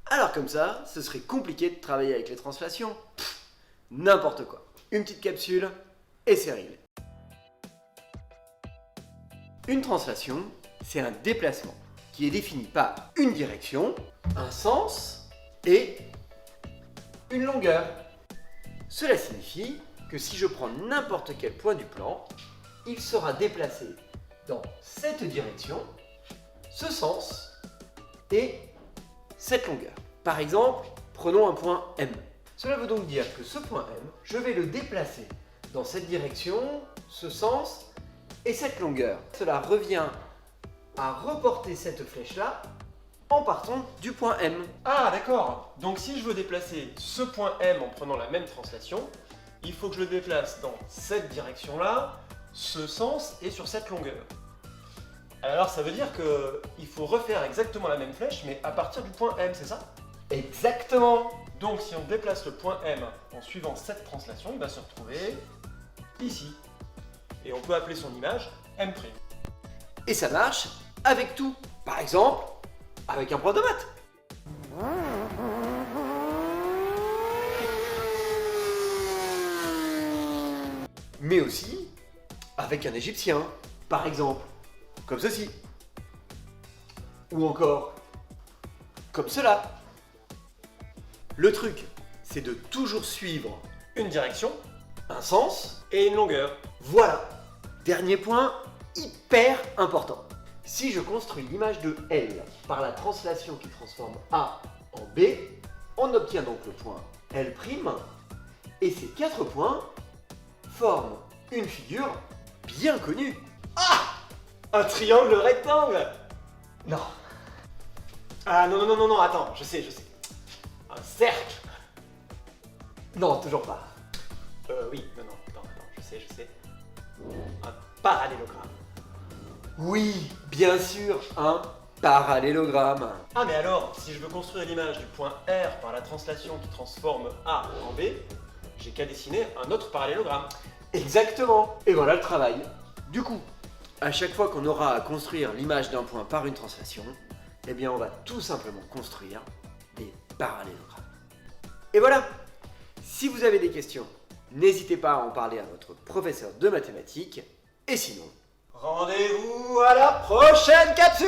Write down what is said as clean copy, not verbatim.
Alors comme ça, ce serait compliqué de travailler avec les translations. N'importe quoi. Une petite capsule et c'est réglé. Une translation, c'est un déplacement qui est défini par une direction, un sens et une longueur. Cela signifie que si je prends n'importe quel point du plan, il sera déplacé dans cette direction, ce sens et cette longueur. Par exemple, prenons un point M. Cela veut donc dire que ce point M, je vais le déplacer dans cette direction, ce sens et cette longueur. Cela revient à reporter cette flèche-là en partant du point M. Ah d'accord. Donc si je veux déplacer ce point M en prenant la même translation, il faut que je le déplace dans cette direction-là, ce sens et sur cette longueur. Alors ça veut dire qu'il faut refaire exactement la même flèche, mais à partir du point M, c'est ça? Exactement. Donc si on déplace le point M en suivant cette translation, il va se retrouver ici. Et on peut appeler son image M'. Et ça marche avec tout. Par exemple, avec un point de maths. Mais aussi avec un égyptien. Par exemple, comme ceci. Ou encore, comme cela. Le truc, c'est de toujours suivre Une direction un sens. et une longueur. Voilà. Dernier point, hyper important. Si je construis l'image de L par la translation qui transforme A en B, on obtient donc le point L', et ces 4 points forment une figure bien connue. Ah! Un triangle rectangle! Non. Ah non, attends, je sais. Un cercle! Non, toujours pas. Oui, attends, je sais. Un parallélogramme. Oui, bien sûr, un parallélogramme. Ah mais alors, si je veux construire l'image du point R par la translation qui transforme A en B, j'ai qu'à dessiner un autre parallélogramme. Exactement. Et voilà le travail. Du coup, à chaque fois qu'on aura à construire l'image d'un point par une translation, eh bien on va tout simplement construire des parallélogrammes. Et voilà. Si vous avez des questions, n'hésitez pas à en parler à votre professeur de mathématiques. Et sinon, Rendez-vous à la prochaine capsule!